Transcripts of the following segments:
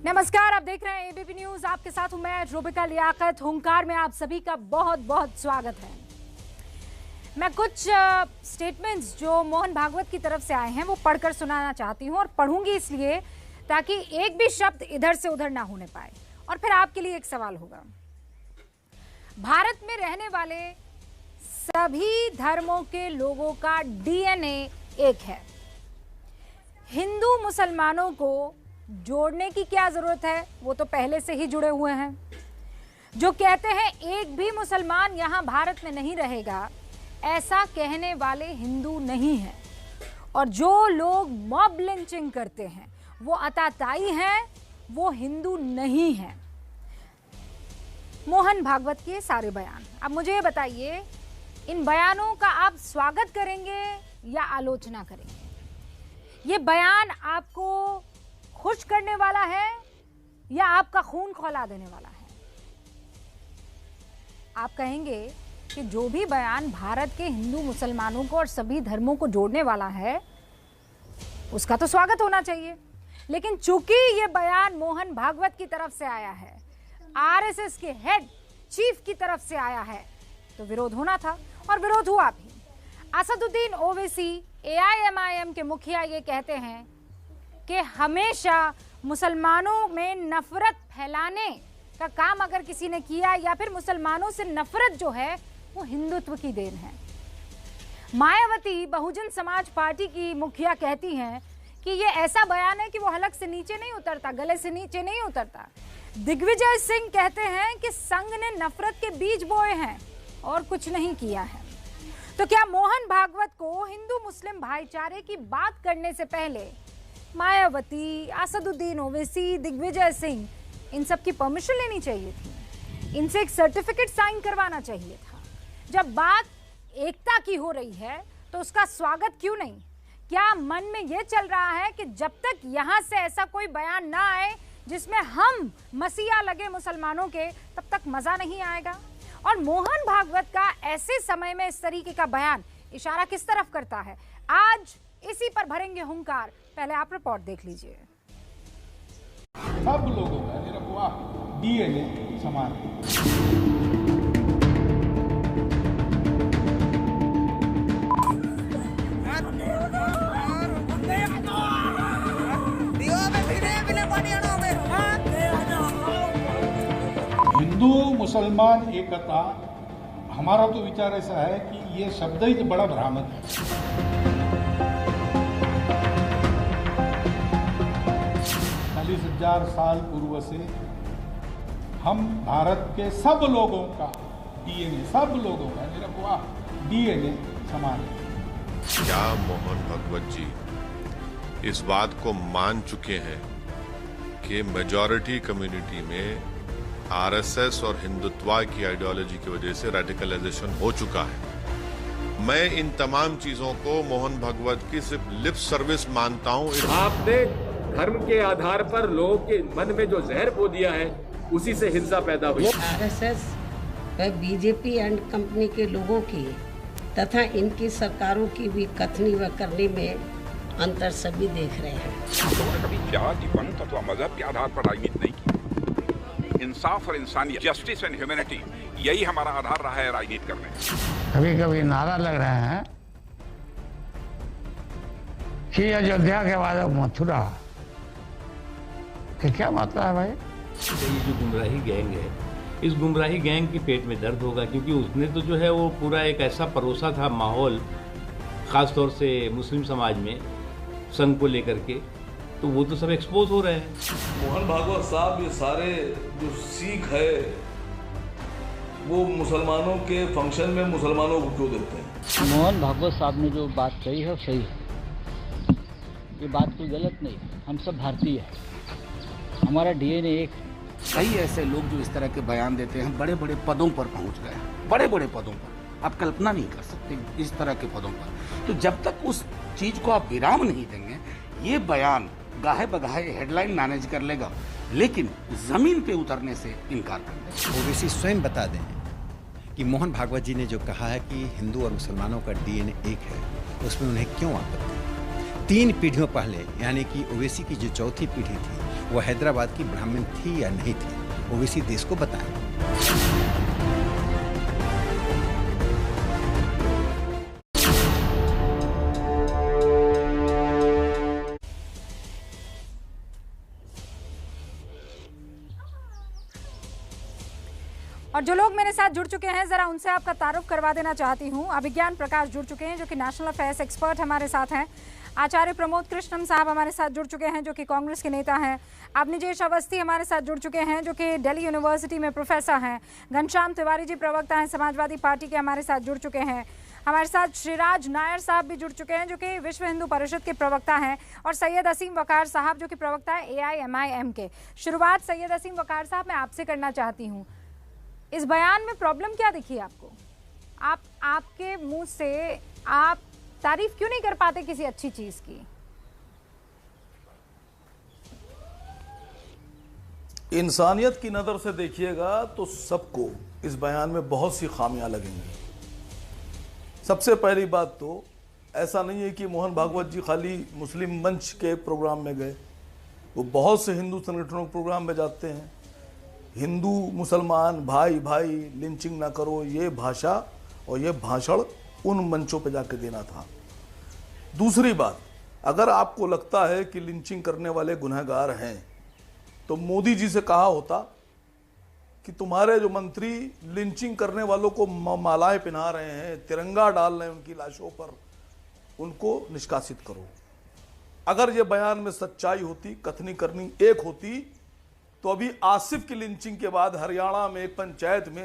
नमस्कार, आप देख रहे हैं एबीपी न्यूज। आपके साथ हूं मैं रूबिका लियाकत। हुंकार में आप सभी का बहुत बहुत स्वागत है। मैं कुछ स्टेटमेंट्स जो मोहन भागवत की तरफ से आए हैं वो पढ़कर सुनाना चाहती हूं, और पढ़ूंगी इसलिए ताकि एक भी शब्द इधर से उधर ना होने पाए। और फिर आपके लिए एक सवाल होगा। भारत में रहने वाले सभी धर्मों के लोगों का डीएनए एक है। हिंदू मुसलमानों को जोड़ने की क्या जरूरत है, वो तो पहले से ही जुड़े हुए हैं। जो कहते हैं एक भी मुसलमान यहां भारत में नहीं रहेगा, ऐसा कहने वाले हिंदू नहीं हैं। और जो लोग मॉब लिंचिंग करते हैं वो अताताई हैं, वो हिंदू नहीं हैं। मोहन भागवत के सारे बयान। अब मुझे ये बताइए, इन बयानों का आप स्वागत करेंगे या आलोचना करेंगे? ये बयान आपको खुश करने वाला है या आपका खून खौला देने वाला है? आप कहेंगे कि जो भी बयान भारत के हिंदू मुसलमानों को और सभी धर्मों को जोड़ने वाला है उसका तो स्वागत होना चाहिए। लेकिन चूंकि ये बयान मोहन भागवत की तरफ से आया है, आरएसएस के हेड चीफ की तरफ से आया है, तो विरोध होना था और विरोध हुआ भी। असदुद्दीन ओवैसी एआईएमआईएम के मुखिया ये कहते हैं कि हमेशा मुसलमानों में नफरत फैलाने का काम अगर किसी ने किया या फिर मुसलमानों से नफरत जो है वो हिंदुत्व की देन है। मायावती बहुजन समाज पार्टी की मुखिया कहती हैं कि ये ऐसा बयान है कि वो हलक से नीचे नहीं उतरता, गले से नीचे नहीं उतरता। दिग्विजय सिंह कहते हैं कि संघ ने नफरत के बीज बोए हैं और कुछ नहीं किया है। तो क्या मोहन भागवत को हिंदू मुस्लिम भाईचारे की बात करने से पहले मायावती, असदुद्दीन ओवैसी, दिग्विजय सिंह, इन सब की परमिशन लेनी चाहिए थी? इनसे एक सर्टिफिकेट साइन करवाना चाहिए था? जब बात एकता की हो रही है तो उसका स्वागत क्यों नहीं? क्या मन में यह चल रहा है कि जब तक यहां से ऐसा कोई बयान ना आए जिसमें हम मसीहा लगे मुसलमानों के, तब तक मजा नहीं आएगा? और मोहन भागवत का ऐसे समय में इस तरीके का बयान इशारा किस तरफ करता है? आज इसी पर भरेंगे हुंकार। पहले आप रिपोर्ट देख लीजिए। सब लोगों का निरहुआ डीएनए समान है। हिंदू मुसलमान एकता, हमारा तो विचार ऐसा है कि ये शब्द ही बड़ा भ्रामक है। 40,000 साल पूर्व से हम भारत के सब लोगों का डीएनए, सब लोगों का निरहुआ डीएनए समान है। क्या मोहन भागवत जी इस बात को मान चुके हैं कि मेजॉरिटी कम्युनिटी में आरएसएस और हिंदुत्व की आइडियोलॉजी की वजह से रेडिकलाइजेशन हो चुका है? मैं इन तमाम चीजों को मोहन भागवत की सिर्फ लिप सर्विस मानता हूं। आपने धर्म के आधार पर लोगों के मन में जो जहर बो दिया है, उसी से हिंसा पैदा हुई। आरएसएस व बीजेपी एंड कंपनी के लोगों की तथा इनकी सरकारों की भी कथनी व करनी में अंतर सभी देख रहे हैं। लोगों ने कभी जाति, पंथ अथवा मजहब के आधार पर राजनीति नहीं की। इंसाफ और इंसानियत, जस्टिस एंड ह्यूमैनिटी, यही हमारा आधार रहा है राजनीति करने। कभी कभी नारा लग रहे हैं कि अयोध्या के बाद मथुरा, क्या मतलब है भाई? ये जो गुमराही गैंग है, इस गुमराही गैंग की पेट में दर्द होगा, क्योंकि उसने तो जो है वो पूरा एक ऐसा परोसा था माहौल, खास तौर से मुस्लिम समाज में संघ को लेकर के, तो वो तो सब एक्सपोज हो रहे हैं। मोहन भागवत साहब ये सारे जो सिख है वो मुसलमानों के फंक्शन में मुसलमानों को क्यों देते हैं? मोहन भागवत साहब ने जो बात कही है सही है, ये बात कोई गलत नहीं। हम सब भारतीय हैं, हमारा डीएनए एक। कई ऐसे लोग जो इस तरह के बयान देते हैं, बड़े बड़े पदों पर पहुंच गए हैं, बड़े बड़े पदों पर, आप कल्पना नहीं कर सकते इस तरह के पदों पर। तो जब तक उस चीज को आप विराम नहीं देंगे, ये बयान गाहे बगाहे हेडलाइन मैनेज कर लेगा, लेकिन जमीन पे उतरने से इनकार कर देगा। ओवैसी स्वयं बता दें कि मोहन भागवत जी ने जो कहा है कि हिंदू और मुसलमानों का डीएनए एक है, उसमें उन्हें क्यों आपत्ति? 3 पीढ़ियों पहले, यानी कि ओवैसी की जो चौथी पीढ़ी थी, वो हैदराबाद की ब्राह्मण थी या नहीं थी, ओवैसी देश को बताएं। और जो लोग मेरे साथ जुड़ चुके हैं जरा उनसे आपका तारुफ करवा देना चाहती हूँ। अभिज्ञान प्रकाश जुड़ चुके हैं जो कि नेशनल अफेयर्स एक्सपर्ट हमारे साथ हैं। आचार्य प्रमोद कृष्णन साहब हमारे साथ जुड़ चुके हैं जो कि कांग्रेस के नेता हैं। अवनिजेश अवस्थी हमारे साथ जुड़ चुके हैं जो कि दिल्ली यूनिवर्सिटी में प्रोफेसर हैं। घनश्याम तिवारी जी प्रवक्ता हैं समाजवादी पार्टी के, हमारे साथ जुड़ चुके हैं। हमारे साथ श्रीराज नायर साहब भी जुड़ चुके हैं जो कि विश्व हिंदू परिषद के प्रवक्ता हैं, और सैयद असीम वकार साहब जो कि प्रवक्ता है AIMIM के। शुरुआत सैयद असीम वकार साहब मैं आपसे करना चाहती हूँ। इस बयान में प्रॉब्लम क्या दिखी आपको? आपके मुंह से आप तारीफ क्यों नहीं कर पाते किसी अच्छी चीज की? इंसानियत की नजर से देखिएगा तो सबको इस बयान में बहुत सी खामियां लगेंगी। सबसे पहली बात तो ऐसा नहीं है कि मोहन भागवत जी खाली मुस्लिम मंच के प्रोग्राम में गए, वो बहुत से हिंदू संगठनों के प्रोग्राम में जाते हैं। हिंदू मुसलमान भाई भाई लिंचिंग ना करो, ये भाषा और ये भाषण उन मंचों पे जाके देना था। दूसरी बात, अगर आपको लगता है कि लिंचिंग करने वाले गुनहगार हैं तो मोदी जी से कहा होता कि तुम्हारे जो मंत्री लिंचिंग करने वालों को मालाएं पहना रहे हैं, तिरंगा डाल रहे हैं उनकी लाशों पर, उनको निष्कासित करो। अगर ये बयान में सच्चाई होती, कथनी करनी एक होती, तो अभी आसिफ की लिंचिंग के बाद हरियाणा में एक पंचायत में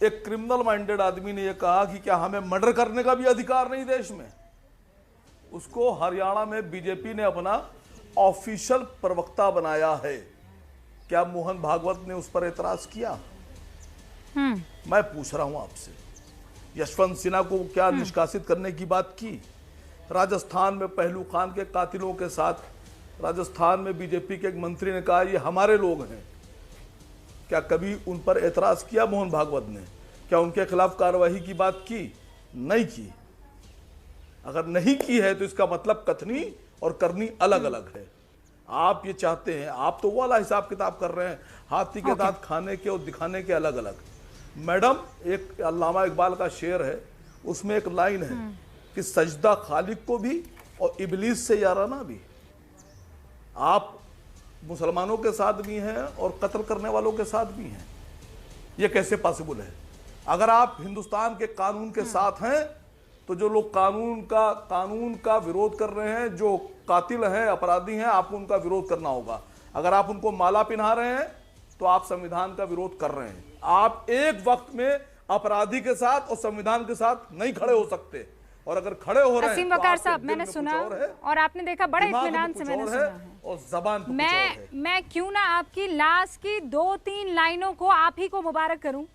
एक क्रिमिनल माइंडेड आदमी ने यह कहा कि क्या हमें मर्डर करने का भी अधिकार नहीं देश में? उसको हरियाणा में बीजेपी ने अपना ऑफिशियल प्रवक्ता बनाया है। क्या मोहन भागवत ने उस पर एतराज किया? मैं पूछ रहा हूं आपसे। यशवंत सिन्हा को क्या निष्कासित करने की बात की? राजस्थान में पहलू खान के कातिलों के साथ राजस्थान में बीजेपी के एक मंत्री ने कहा ये हमारे लोग हैं। क्या कभी उन पर एतराज किया मोहन भागवत ने? क्या उनके खिलाफ कार्रवाई की बात की? नहीं की। अगर नहीं की है तो इसका मतलब कथनी और करनी अलग अलग है। आप ये चाहते हैं, आप तो वो वाला हिसाब किताब कर रहे हैं, हाथी के दांत खाने के और दिखाने के अलग अलग। मैडम, एक अल्लामा इकबाल का शेर है, उसमें एक लाइन है कि सजदा खालिक को भी और इबलीस से याराना भी। आप मुसलमानों के साथ भी हैं और कत्ल करने वालों के साथ भी हैं। यह कैसे पॉसिबल है? अगर आप हिंदुस्तान के कानून के साथ हैं तो जो लोग कानून का विरोध कर रहे हैं, जो कातिल हैं, अपराधी हैं, आपको उनका विरोध करना होगा। अगर आप उनको माला पहना रहे हैं तो आप संविधान का विरोध कर रहे हैं। आप एक वक्त में अपराधी के साथ और संविधान के साथ नहीं खड़े हो सकते, और अगर खड़े हो रहे हैं असीम वकार साहब, मैंने सुना और आपने देखा बड़े इत्मीनान से मैंने सुना है, और जबान मैं क्यों ना आपकी लास्ट की 2-3 लाइनों को आप ही को मुबारक करूं।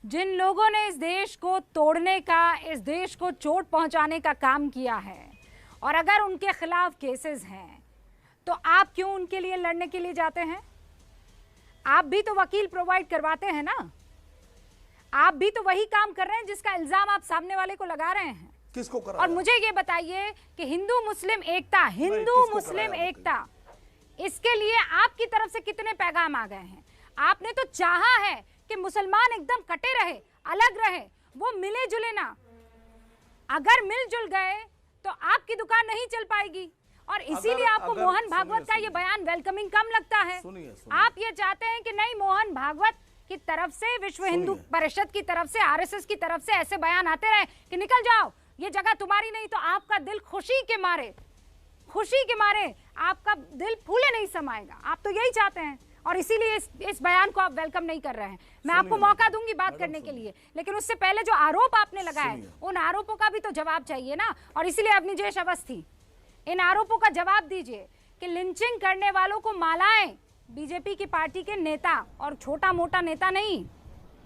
जिन लोगों ने इस देश को तोड़ने का, इस देश को चोट पहुंचाने का काम किया है, और अगर उनके खिलाफ केसेस हैं तो आप क्यों उनके लिए लड़ने के लिए जाते हैं? आप भी तो वकील प्रोवाइड करवाते हैं ना। आप भी तो वही काम कर रहे हैं जिसका इल्जाम आप सामने वाले को लगा रहे हैं। किसको करा? और मुझे ये बताइए कि हिंदू मुस्लिम एकता, इसके लिए आपकी तरफ से कितने पैगाम आ गए हैं? आपने तो चाहा है कि मुसलमान एकदम कटे रहे, अलग रहे, वो मिले जुले ना। अगर मिलजुल गए तो आपकी दुकान नहीं चल पाएगी, और इसीलिए आपको मोहन भागवत का ये बयान वेलकमिंग कम लगता है। आप ये चाहते हैं कि नहीं, मोहन भागवत की तरफ से, विश्व हिंदू परिषद की तरफ से, RSS की तरफ से ऐसे बयान आते रहे कि निकल जाओ, ये जगह तुम्हारी नहीं। तो आपका दिल खुशी के मारे आपका दिल फूले नहीं समाएगा। आप तो यही चाहते हैं, और इसीलिए इस बयान को आप वेलकम नहीं कर रहे हैं। मैं आपको मौका दूंगी बात करने के लिए, लेकिन उससे पहले जो आरोप आपने लगाए उन आरोपों का भी तो जवाब चाहिए ना। और इसीलिए अवनिजेश अवस्थी, इन आरोपों का जवाब दीजिए कि लिंचिंग करने वालों को मालाएं बीजेपी की पार्टी के नेता, और छोटा मोटा नेता नहीं,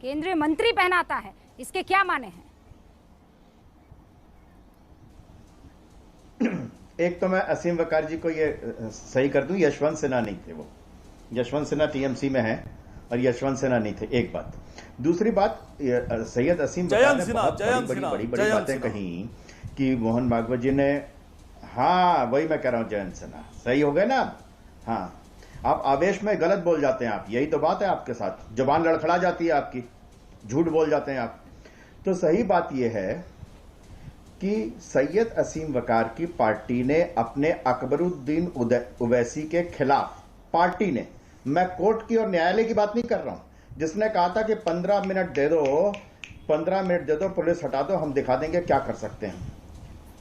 केंद्रीय मंत्री पहनाता है, इसके क्या माने हैं? एक तो मैं असीम वकार जी को ये सही कर दूं, यशवंत सिन्हा नहीं थे वो। यशवंत सिन्हा TMC में है और यशवंत सिन्हा नहीं थे, एक बात। दूसरी बात, सैयद असीम वकार ने बहुत बड़ी बातें कही कि मोहन भागवत जी ने, हाँ वही मैं कह रहा हूँ, जयंत सिन्हा सही हो गए ना आप। हाँ, आप आवेश में गलत बोल जाते हैं, आप यही तो बात है आपके साथ, जुबान लड़खड़ा जाती है आपकी, झूठ बोल जाते हैं आप। तो सही बात यह है कि सैयद असीम वकार की पार्टी ने अपने अकबरुद्दीन ओवैसी के खिलाफ, पार्टी ने, मैं कोर्ट की और न्यायालय की बात नहीं कर रहा हूं, जिसने कहा था कि 15 मिनट दे दो, 15 मिनट दे दो, पुलिस हटा दो, हम दिखा देंगे क्या कर सकते हैं।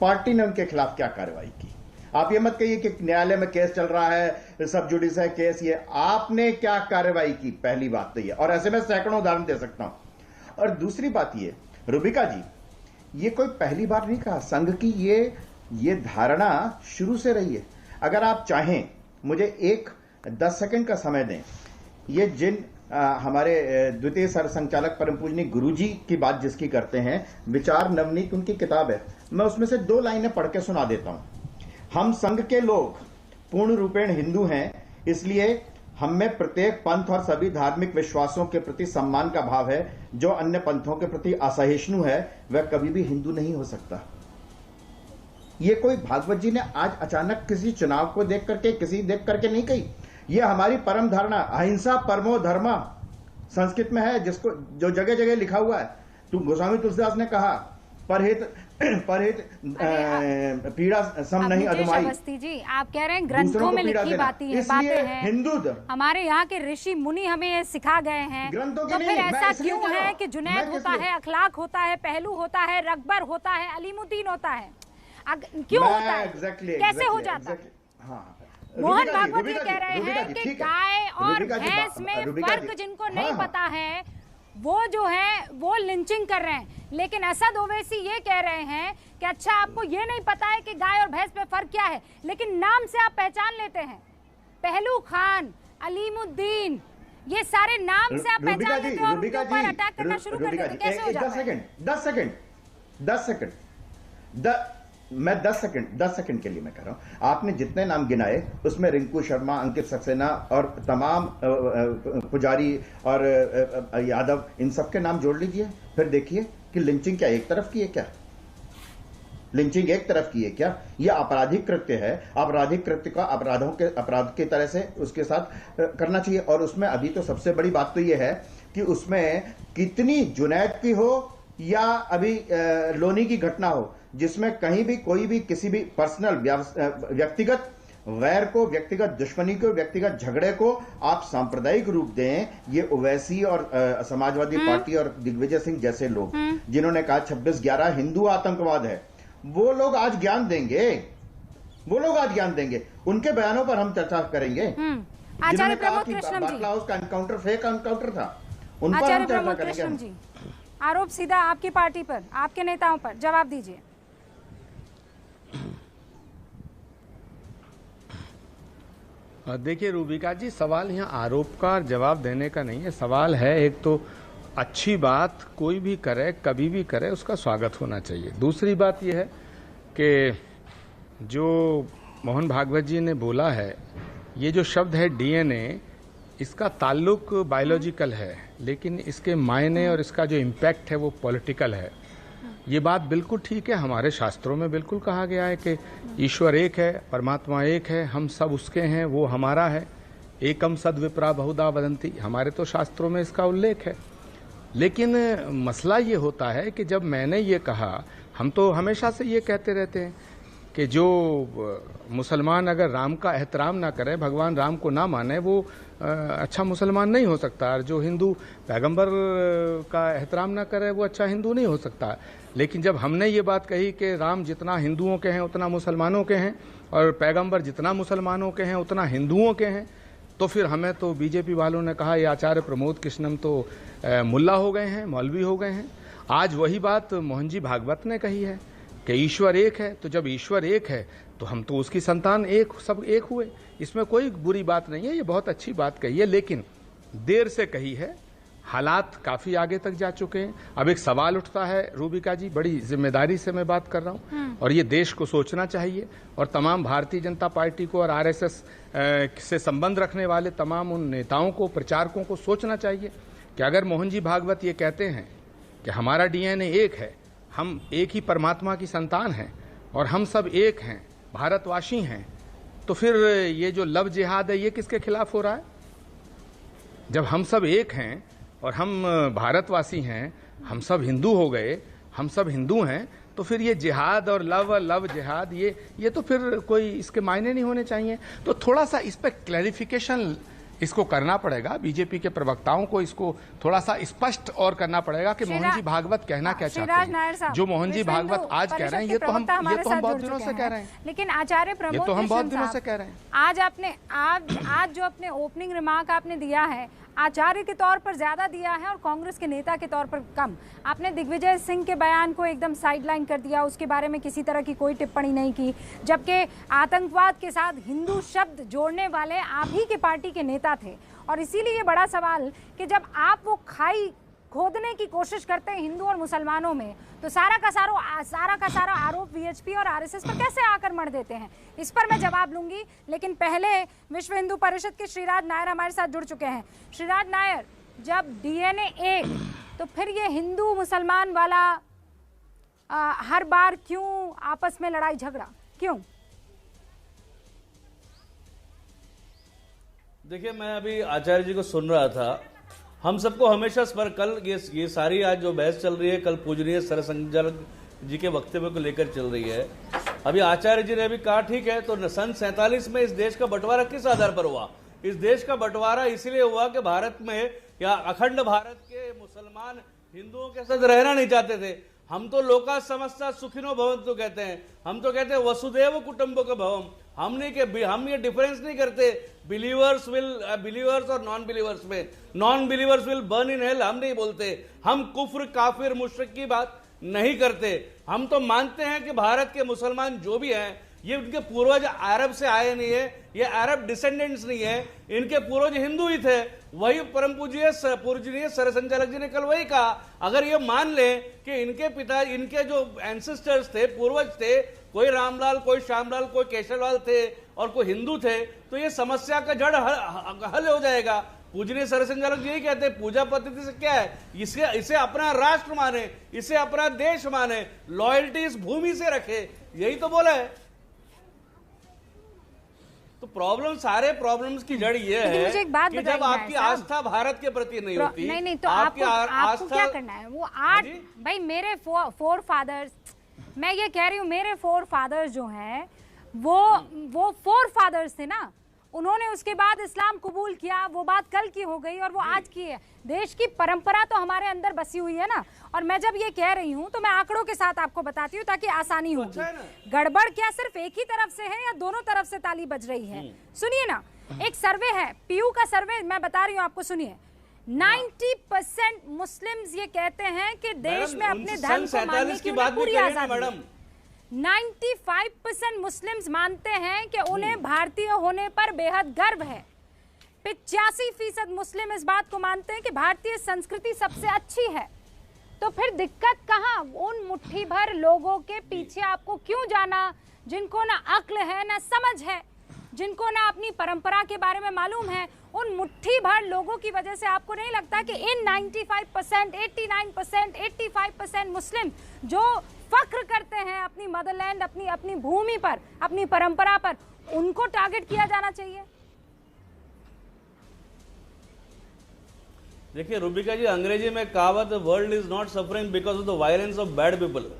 पार्टी ने उनके खिलाफ क्या कार्रवाई की? आप ये मत कहिए कि न्यायालय में केस चल रहा है, सब जुडिस है केस, ये आपने क्या कार्रवाई की? पहली बात तो ये, और ऐसे में सैकड़ों उदाहरण दे सकता हूं। और दूसरी बात ये, रूबिका जी, ये कोई पहली बार नहीं कहा, संघ की ये धारणा शुरू से रही है। अगर आप चाहें, मुझे 10 सेकंड का समय दें, ये जिन हमारे द्वितीय सरसंघचालक परम पूजनीय गुरुजी की बात जिसकी करते हैं, विचार नवनीत उनकी किताब है, मैं उसमें से 2 लाइनें पढ़ के सुना देता हूं। हम संघ के लोग पूर्ण रूपेण हिंदू हैं, इसलिए हम में प्रत्येक पंथ और सभी धार्मिक विश्वासों के प्रति सम्मान का भाव है। जो अन्य पंथों के प्रति असहिष्णु है वह कभी भी हिंदू नहीं हो सकता। ये कोई भागवत जी ने आज अचानक किसी चुनाव को देख करके नहीं कही। ये हमारी परम धारणा, अहिंसा परमो धर्मा संस्कृत में है, जिसको जो जगह जगह लिखा हुआ है। गोस्वामी तुलसीदास ने कहा, परहित पीड़ा सम नहीं अधमाई। अवस्थी जी, आप कह रहे हैं ग्रंथों में लिखी बातें हैं, हिंदू हमारे यहाँ के ऋषि मुनि हमें ये सिखा गए हैं, तो फिर ऐसा क्यों है कि जुनैद होता है, अखलाक होता है, पहलू होता है, रकबर होता है, अलीमुद्दीन होता है, क्यों होता है, कैसे हो जाता है? मोहन भागवत ये कह रहे हैं कि गाय और भैंस में फर्क जिनको नहीं पता है वो जो है वो लिंचिंग कर रहे हैं, लेकिन असद ओवैसी ये कह रहे हैं कि अच्छा आपको ये नहीं पता है कि गाय और भैंस में फर्क क्या है, लेकिन नाम से आप पहचान लेते हैं। पहलू खान, अलीमुद्दीन, ये सारे नाम से आप पहचान लेते हैं और उनके ऊपर अटैक करना शुरू कर देते हैं। कैसे हो जाता है? 10 सेकंड मैं 10 सेकंड के लिए मैं कह रहा हूं। आपने जितने नाम गिनाए उसमें रिंकू शर्मा, अंकित सक्सेना और तमाम पुजारी और यादव, इन सबके नाम जोड़ लीजिए, फिर देखिए कि लिंचिंग क्या एक तरफ की है क्या? लिंचिंग एक तरफ की है क्या? यह आपराधिक कृत्य है। आपराधिक कृत्य का अपराध की तरह से उसके साथ करना चाहिए। और उसमें अभी तो सबसे बड़ी बात तो यह है कि उसमें कितनी जुनैद की हो या अभी लोनी की घटना हो, जिसमें कहीं भी कोई भी किसी भी पर्सनल व्यक्तिगत वैर को, व्यक्तिगत दुश्मनी को, व्यक्तिगत झगड़े को आप सांप्रदायिक रूप दें, ये ओवैसी और समाजवादी पार्टी और दिग्विजय सिंह जैसे लोग जिन्होंने कहा 26/11 हिंदू आतंकवाद है, वो लोग आज ज्ञान देंगे। उनके बयानों पर हम चर्चा करेंगे। जिन्होंने कहा कि बाटला हाउस का एनकाउंटर फेक एनकाउंटर था, उन पर हम चर्चा करेंगे। आरोप सीधा आपकी पार्टी पर, आपके नेताओं पर, जवाब दीजिए। देखिए रूबिका जी, सवाल यहाँ आरोप का जवाब देने का नहीं है। सवाल है, एक तो अच्छी बात कोई भी करे, कभी भी करे, उसका स्वागत होना चाहिए। दूसरी बात यह है कि जो मोहन भागवत जी ने बोला है, ये जो शब्द है डीएनए, इसका ताल्लुक बायोलॉजिकल है, लेकिन इसके मायने और इसका जो इम्पैक्ट है वो पॉलिटिकल है। ये बात बिल्कुल ठीक है, हमारे शास्त्रों में बिल्कुल कहा गया है कि ईश्वर एक है, परमात्मा एक है, हम सब उसके हैं, वो हमारा है। एकम सद विप्रा बहुधा वदंती, हमारे तो शास्त्रों में इसका उल्लेख है। लेकिन मसला ये होता है कि जब मैंने ये कहा, हम तो हमेशा से ये कहते रहते हैं कि जो मुसलमान अगर राम का एहतराम ना करे, भगवान राम को ना माने, वो अच्छा मुसलमान नहीं हो सकता। और जो हिंदू पैगंबर का एहतराम ना करे, वो अच्छा हिंदू नहीं हो सकता। लेकिन जब हमने ये बात कही कि राम जितना हिंदुओं के हैं उतना मुसलमानों के हैं, और पैगंबर जितना मुसलमानों के हैं उतना हिंदुओं के हैं, तो फिर हमें तो बीजेपी वालों ने कहा ये आचार्य प्रमोद कृष्णम तो मुल्ला हो गए हैं, मौलवी हो गए हैं। आज वही बात मोहन जी भागवत ने कही है कि ईश्वर एक है। तो जब ईश्वर एक है तो हम तो उसकी संतान एक, सब एक हुए। इसमें कोई बुरी बात नहीं है, ये बहुत अच्छी बात कही है, लेकिन देर से कही है। हालात काफी आगे तक जा चुके हैं। अब एक सवाल उठता है रूबिका जी, बड़ी जिम्मेदारी से मैं बात कर रहा हूं, और ये देश को सोचना चाहिए, और तमाम भारतीय जनता पार्टी को और आरएसएस से संबंध रखने वाले तमाम उन नेताओं को, प्रचारकों को सोचना चाहिए कि अगर मोहन जी भागवत ये कहते हैं कि हमारा डीएनए एक है, हम एक ही परमात्मा की संतान हैं और हम सब एक हैं, भारतवासी हैं, तो फिर ये जो लव जिहाद है ये किसके खिलाफ हो रहा है? जब हम सब एक हैं और हम भारतवासी हैं, हम सब हिंदू हो गए, हम सब हिंदू हैं, तो फिर ये जिहाद और लव जिहाद ये तो फिर कोई इसके मायने नहीं होने चाहिए। तो थोड़ा सा इस पर क्लैरिफिकेशन इसको करना पड़ेगा, बीजेपी के प्रवक्ताओं को इसको थोड़ा सा स्पष्ट और करना पड़ेगा कि मोहन जी भागवत कहना क्या चाहते हैं। जो मोहन जी भागवत आज कह रहे हैं ये तो हम बहुत दिनों से कह रहे हैं। लेकिन आचार्य प्रमोद, ये तो हम बहुत दिनों से कह रहे हैं। आज जो अपने ओपनिंग रिमार्क आपने दिया है, आचार्य के तौर पर ज्यादा दिया है और कांग्रेस के नेता के तौर पर कम। आपने दिग्विजय सिंह के बयान को एकदम साइडलाइन कर दिया, उसके बारे में किसी तरह की कोई टिप्पणी नहीं की, जबकि आतंकवाद के साथ हिंदू शब्द जोड़ने वाले आप ही के पार्टी के नेता थे। और इसीलिए ये बड़ा सवाल कि जब आप वो खाई खोदने की कोशिश करते हैं हिंदू और मुसलमानों में, तो सारा का सारा आरोप वीएचपी और आरएसएस पर कैसे आकर मढ़ देते हैं? इस पर मैं जवाब लूंगी, लेकिन पहले विश्व हिंदू परिषद के श्रीराज नायर हमारे साथ जुड़ चुके हैं। श्रीराज नायर, जब डीएनए एक, तो फिर ये हिंदू मुसलमान वाला हर बार क्यों आपस में लड़ाई झगड़ा, क्यों? देखिए, मैं अभी आचार्य जी को सुन रहा था। हम सबको हमेशा पर कल ये सारी आज जो बहस चल रही है, कल पूजनीय सरसंघचालक जी के वक्तव्य को लेकर चल रही है। अभी आचार्य जी ने भी कहा ठीक है, तो सन 47 में इस देश का बंटवारा किस आधार पर हुआ? इस देश का बंटवारा इसलिए हुआ कि भारत में या अखंड भारत के मुसलमान हिंदुओं के साथ रहना नहीं चाहते थे। हम तो लोका समस्ता सुखिनो भवन्तु कहते हैं, हम तो कहते हैं वसुदेव कुटुंबकम। हम ये डिफरेंस नहीं करते बिलीवर्स और नॉन बिलीवर्स में। Non believers will burn in hell हम नहीं बोलते। हम कुफ्र काफिर मुशरिक की बात नहीं करते। हम तो मानते हैं कि भारत के मुसलमान जो भी हैं, ये उनके पूर्वज अरब से आए नहीं है, ये अरब डिसेंडेंट्स नहीं है, इनके पूर्वज हिंदू ही थे। वही परम पूज्य सरसंघचालक जी ने कल वही कहा। अगर ये मान लें कि इनके पिता, इनके जो एंसेस्टर्स थे, पूर्वज थे, कोई रामलाल, कोई श्यामलाल, कोई केशवलाल थे और कोई हिंदू थे, तो ये समस्या का जड़ हल हो जाएगा। पूजनीय सरसंघचालक जी यही कहते हैं, पूजा पद्धति से क्या है, इसे अपना राष्ट्र माने, इसे अपना देश माने, लॉयल्टी इस भूमि से रखे, यही तो बोला है। तो सारे प्रॉब्लम्स की जड़ ये है कि जब आपकी आस्था भारत के प्रति नहीं होती, नहीं तो आपको क्या करना है? वो भाई मेरे फोर फादर्स, मैं ये कह रही हूँ, मेरे फोर फादर्स जो हैं वो फोर फादर्स थे ना, उन्होंने उसके बाद इस्लाम कबूल किया। वो बात कल की हो गई और वो आज की है। देश की परंपरा तो हमारे अंदर बसी हुई है ना। और मैं जब ये कह रही हूँ तो मैं आंकड़ों के साथ आपको बताती हूँ ताकि आसानी होगी। गड़बड़ क्या सिर्फ एक ही तरफ से है या दोनों तरफ से ताली बज रही है? सुनिए ना, एक सर्वे है, पीयू का सर्वे, मैं बता रही हूँ आपको, सुनिए। 90% मुस्लिम्स ये कहते हैं कि देश में अपने धर्म को मानने की पूरी आजादी। 95% मुस्लिम्स मानते हैं कि उन्हें भारतीय होने पर बेहद गर्व है। 85% मुस्लिम इस बात को मानते हैं कि भारतीय संस्कृति सबसे अच्छी है। तो फिर दिक्कत कहाँ? उन मुट्ठी भर लोगों के पीछे आपको क्यों जाना, जिनको ना अक्ल है ना समझ है, जिनको ना अपनी परंपरा के बारे में मालूम है? उन मुट्ठी भर लोगों की वजह से आपको नहीं लगता कि इन 95%, 89%, 85% मुस्लिम जो फख्र करते हैं अपनी मदरलैंड, अपनी भूमि पर, अपनी परंपरा पर, उनको टारगेट किया जाना चाहिए? देखिए रुबिका जी, अंग्रेजी में कहावत, world is not suffering because of the violence of bad people,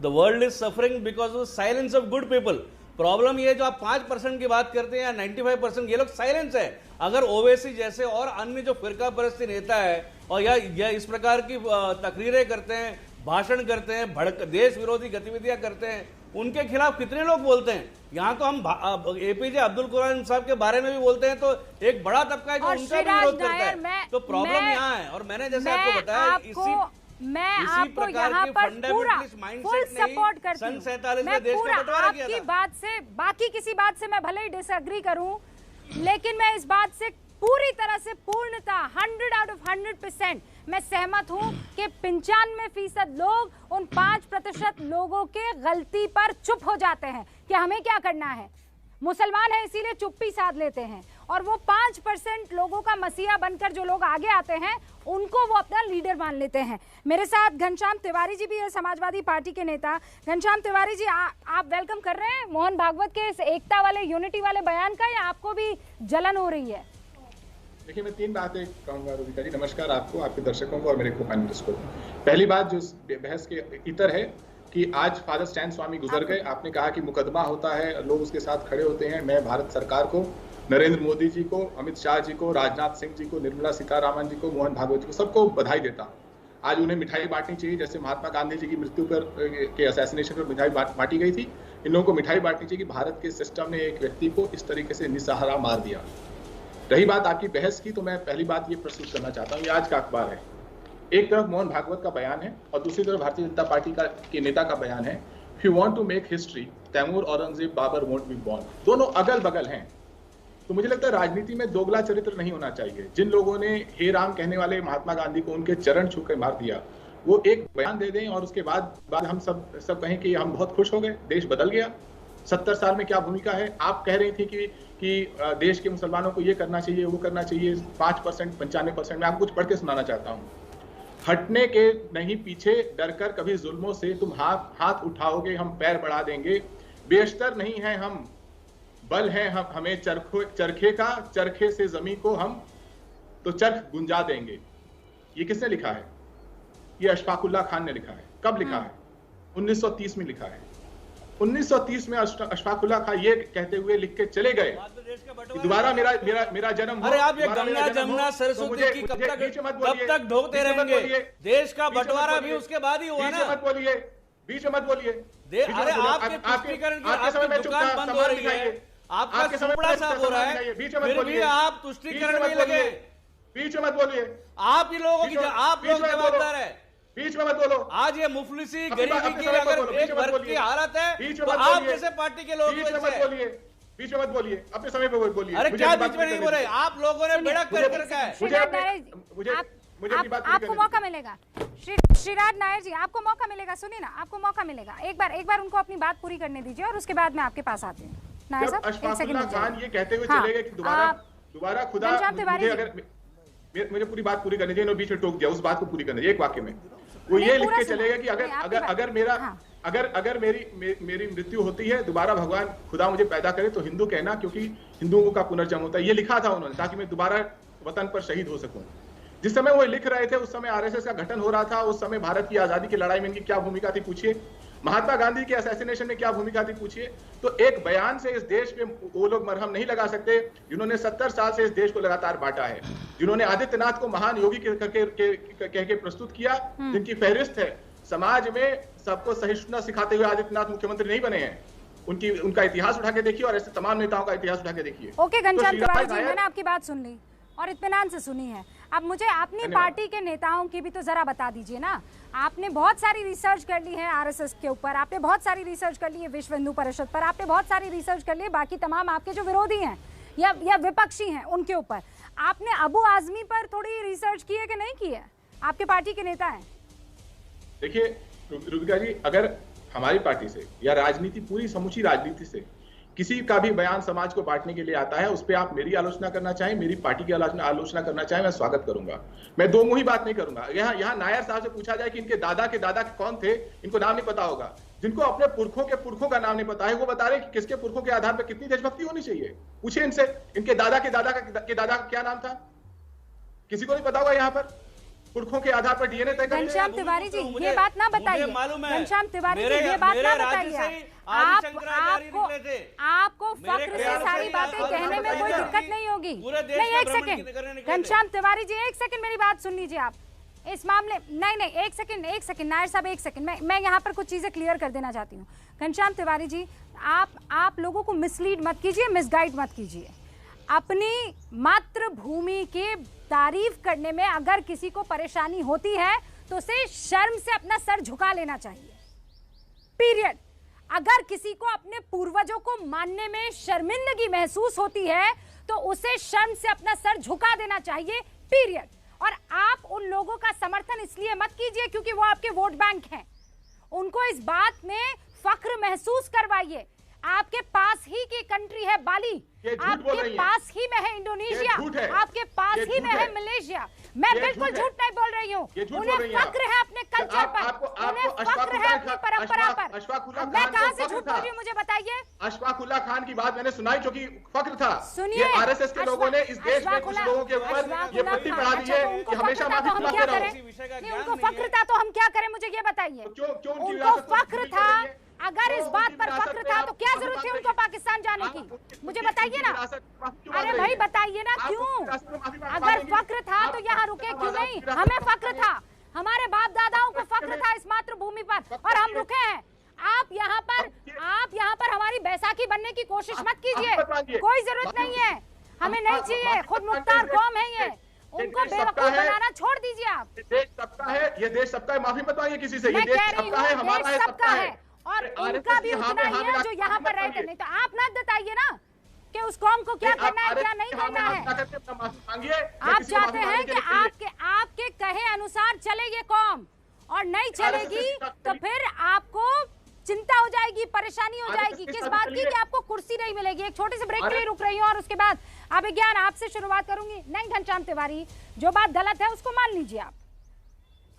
the world is suffering because of silence of good people. Problem ये जो आप 5% की बात करते हैं या 95%, ये लोग साइलेंस है। अगर ओवैसी जैसे और अन्य जो फिरका परस्ती नेता है और या इस प्रकार की तकरीरें करते हैं, भाषण करते हैं, देश विरोधी गतिविधियां करते हैं, उनके खिलाफ कितने लोग बोलते हैं? यहाँ तो हम एपीजे अब्दुल कलाम साहब के बारे में भी बोलते हैं, तो एक बड़ा तबका है जो उनका भी विरोध करता है। तो प्रॉब्लम यहाँ है। और मैंने जैसे आपको बताया, मैं आपको यहाँ पर पूरा फुल सपोर्ट करती हूँ। मैं पूरा आपकी बात से, बाकी किसी बात से मैं भले ही डिसएग्री करूं, लेकिन मैं इस बात से पूरी तरह से पूर्णता 100 out of 100% मैं सहमत हूं कि 95% लोग उन 5% लोगों के गलती पर चुप हो जाते हैं कि हमें क्या करना है, मुसलमान है इसीलिए चुप्पी साध लेते हैं। और वो 5% लोगों का मसीहा बनकर जो लोग आगे आते हैं उनको वो अपना लीडर मान लेते हैं। मेरे साथ घनश्याम तिवारी जी भी है, समाजवादी पार्टी के नेता। घनश्याम तिवारी जी, आप वेलकम कर रहे हैं मोहन भागवत के इस एकता वाले, यूनिटी वाले बयान का, या आपको भी जलन हो रही है? देखिए, मैं 3 बातें कहूंगा रुबिका जी। नमस्कार आपको, आपके दर्शकों को और मेरे को पैनलिस्ट को। पहली बात जो बहस के इतर है कि आज फादर स्टैन स्वामी गुजर गए। आपने कहा कि मुकदमा होता है, लोग उसके साथ खड़े होते हैं। मैं भारत सरकार को, नरेंद्र मोदी जी को, अमित शाह जी को, राजनाथ सिंह जी को, निर्मला सीतारामन जी को, मोहन भागवत जी को, सबको बधाई देता हूं। आज उन्हें मिठाई बांटनी चाहिए, जैसे महात्मा गांधी जी की मृत्यु पर के असैसिनेशन पर मिठाई बांटी गई थी। इन लोगों को मिठाई बांटनी चाहिए कि भारत के सिस्टम ने एक व्यक्ति को इस तरीके से निसहारा मार दिया। रही बात आपकी बहस की, तो मैं पहली बात ये प्रस्तुत करना चाहता हूँ, ये आज का अखबार है। एक तरफ मोहन भागवत का बयान है और दूसरी तरफ भारतीय जनता पार्टी के नेता का बयान है। If you want to make history, Taimur, Aurangzeb, Babur won't be born. दोनों अगल बगल हैं। तो मुझे लगता है राजनीति में दोगला चरित्र नहीं होना चाहिए। जिन लोगों ने हे राम कहने वाले महात्मा गांधी को उनके चरण छू कर मार दिया, वो एक बयान दे दें और उसके बाद हम सब कहें कि हम बहुत खुश हो गए, देश बदल गया। 70 साल में क्या भूमिका है? आप कह रही थी कि देश के मुसलमानों को ये करना चाहिए, वो करना चाहिए, 5%, 95%। मैं आपको कुछ पढ़ के सुनाना चाहता हूँ। हटने के नहीं पीछे, डरकर कभी जुल्मों से तुम हाथ उठाओगे, हम पैर बढ़ा देंगे। बेशतर नहीं है हम, बल है हमें चरखे का, चरखे से जमीन को हम तो चरख गुंजा देंगे। ये किसने लिखा है? ये अशफाकुल्लाह खान ने लिखा है। कब लिखा है? 1930 में लिखा है। 1930 में अशफाकुल्लाह खान ये कहते हुए लिख के चले गए, दोबारा मेरा जन्म। अरे आप ये गंगा जमुना सरस्वती की कब तक ढोते रहेंगे? देश का बंटवारा भी उसके बाद ही हुआ ना। मत बोलिए, बीच में मत बोलिए। अरे आपके तुष्टीकरण की आपकी दुकान बंद हो रही है, आपका सुपड़ा साफ हो रहा है, फिर भी आप तुष्टीकरण में लगे। बीच में मत बोलिए। आप ही लोगों की, आप लोग जवाबदार है। बीच में मत बोलो। आज ये मुफलिसी गरीबी की अगर एक वर्ग की हालत है तो आप जैसे पार्टी के लोग बीच में मत बोलिए, अपने समय पे बोलिए। अरे क्या बीच में नहीं बोले? आप लोगों ने बेड़ा कर रखा है। आपको मौका मिलेगा। श्रीराज नायर जी, आपको मौका मिलेगा, सुनिए ना, आपको मौका मिलेगा। एक बार उनको अपनी बात पूरी करने दीजिए और उसके बाद मैं आपके पास आती हूँ। नायर साहब, अशफाकुल्लाह खान ये कहते हुए चले गए कि दोबारा खुदा, मुझे पूरी बात पूरी करनी चाहिए, बीच में टोक दिया, उस बात को पूरी करनी चाहिए। एक वाक्य में वो ये लिख के चले गए कि अगर मेरी मृत्यु होती है, दोबारा भगवान खुदा मुझे पैदा करे तो हिंदू कहना, क्योंकि हिंदुओं का पुनर्जन्म होता है। ये लिखा था उन्होंने, ताकि मैं दोबारा वतन पर शहीद हो सकूं। जिस समय वो लिख रहे थे उस समय आरएसएस का गठन हो रहा था। उस समय भारत की आजादी की लड़ाई में इनकी क्या भूमिका थी पूछिए। महात्मा गांधी के असैसिनेशन में क्या भूमिका थी पूछिए। तो एक बयान से इस देश पे वो लोग मरहम नहीं लगा सकते जिन्होंने 70 साल से इस देश को लगातार बांटा है, जिन्होंने आदित्यनाथ को महान योगी कह के प्रस्तुत किया, जिनकी फहरिस्त है। समाज में सबको सहिष्णुता सिखाते हुए आदित्यनाथ मुख्यमंत्री नहीं बने हैं। उनका इतिहास उठा के देखिए और ऐसे तमाम नेताओं का इतिहास उठा के देखिए। ओके घनश्याम तिवारी जी, मैंने आपकी बात सुन ली और इत्मीनान से सुनी है। अब मुझे अपनी पार्टी के नेताओं की भी तो जरा बता दीजिए ना। आपने बहुत सारी रिसर्च कर ली है आरएसएस के ऊपर, आपने बहुत सारी रिसर्च कर ली है विश्व हिंदू परिषद पर, आपने बहुत सारी रिसर्च कर ली है बाकी तमाम आपके जो विरोधी हैं या विपक्षी हैं उनके ऊपर। आपने अबू आजमी पर थोड़ी रिसर्च की है कि नहीं की है? आपके पार्टी के नेता हैं। देखिए रुबिका जी, अगर हमारी पार्टी से या राजनीति, पूरी समूची राजनीति से किसी का भी बयान समाज को बांटने के लिए आता है, उस पर आप मेरी आलोचना करना चाहें, मेरी पार्टी की आलोचना करना चाहें, मैं स्वागत करूंगा। मैं दो मुही बात नहीं करूंगा। यहाँ नायर साहब से पूछा जाए कि इनके दादा के दादा कौन थे, इनको नाम नहीं पता होगा। जिनको अपने पुरखों का नाम नहीं पता है, वो बता रहे कि किसके पुरखों के आधार पर कितनी देशभक्ति होनी चाहिए। पूछिए इनसे, इनके दादा के दादा का क्या नाम था? किसी को नहीं पता होगा। यहाँ पर पुरखों के आधार पर डीएनए तय करें। घनश्याम तिवारी जी ये बात ना बताइए। घनश्याम तिवारी जी ये बात ना बताइए। आपको फख्र से सारी बातें कहने में कोई दिक्कत नहीं होगी। नहीं, एक सेकंड घनश्याम तिवारी जी, एक सेकंड मेरी बात सुन लीजिए आप। इस मामले नहीं, एक सेकंड नायर साहब, एक सेकंड, मैं यहाँ पर कुछ चीजें क्लियर कर देना चाहती हूँ। घनश्याम तिवारी जी, आप लोगों को मिसलीड मत कीजिए, मिसगाइड मत कीजिए। अपनी मातृभूमि के तारीफ करने में अगर किसी को परेशानी होती है तो उसे शर्म से अपना सर झुका लेना चाहिए, पीरियड। अगर किसी को अपने पूर्वजों को मानने में शर्मिंदगी महसूस होती है तो उसे शर्म से अपना सर झुका देना चाहिए, पीरियड। और आप उन लोगों का समर्थन इसलिए मत कीजिए क्योंकि वो आपके वोट बैंक हैं। उनको इस बात में फख्र महसूस करवाइए। आपके पास ही की कंट्री है बाली, आपके पास ही में है इंडोनेशिया, आपके पास ही में है मलेशिया। मैं बिल्कुल झूठ नहीं बोल रही हूँ। उन्हें फक्र है अपने कल्चर पर, उन्हें फक्र है अपनी परंपरा पर। मैं कहाँ से झूठ बोल रही हूँ, मुझे बताइए। अशफाकुल्ला खान की बात मैंने सुनाई जो कि फक्र था। सुनिए, आरएसएस के लोगों ने इस देश में कुछ लोगों के ऊपर ये पट्टी पढ़ा दी है कि हमेशा माफी मांगते रहो। उनको फक्र था तो हम क्या करें, मुझे ये बताइए। उनको फक्र था, अगर इस बात पर फक्र था तो क्या जरूरत थी उनको पाकिस्तान जाने की, मुझे बताइए ना। अरे भाई बताइए ना क्यों, अगर फक्र था तो यहाँ रुके क्यों नहीं। हमें फक्र था, हमारे बाप दादाओं को फक्र था इस मातृभूमि पर और हम रुके हैं। आप यहाँ पर हमारी बैसाखी बनने की कोशिश मत कीजिए, कोई जरूरत नहीं है, हमें नहीं चाहिए। खुद मुख्तार कौम है ये, उनको बेवकूफ बनाना छोड़ दीजिए आप। देश सबका है, ये देश सबका है, माफी मत मांगिए किसी से। मैं कह रही हूँ देश सबका है और उनका भी उतना ही है जो यहाँ पर रहते। नहीं तो आप ना बताइए ना कि उस कौम को क्या करना है क्या नहीं करना है। आप चाहते हैं कि आपके कहे अनुसार चले ये कौम और नहीं चलेगी तो फिर आपको चिंता हो जाएगी, परेशानी हो जाएगी। किस बात की कि आपको कुर्सी नहीं मिलेगी। एक छोटे से ब्रेक के लिए रुक रही हूँ और उसके बाद अभिज्ञान आपसे शुरुआत करूंगी। नहीं घनश्याम तिवारी, जो बात गलत है उसको मान लीजिए आप।